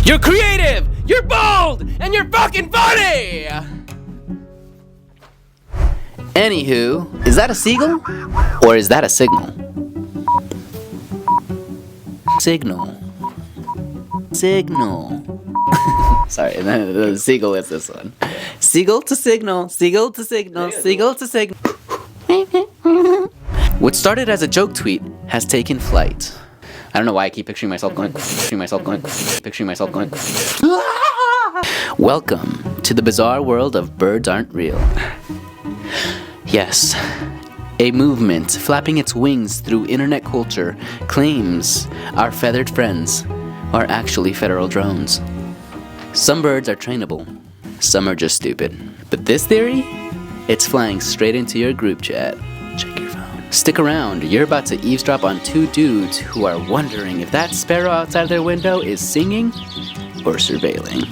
You're creative, you're bold, and you're fucking funny! Anywho, is that a seagull? Or is that a signal? Signal. Sorry, the seagull is this one. Seagull to signal, seagull to signal, seagull to signal. What started as a joke tweet has taken flight. I don't know why I keep picturing myself going. Welcome to the bizarre world of birds aren't real. Yes, a movement flapping its wings through internet culture claims our feathered friends are actually federal drones. Some birds are trainable, some are just stupid. But this theory, it's flying straight into your group chat. Check your phone. Stick around, you're about to eavesdrop on two dudes who are wondering if that sparrow outside their window is singing or surveilling.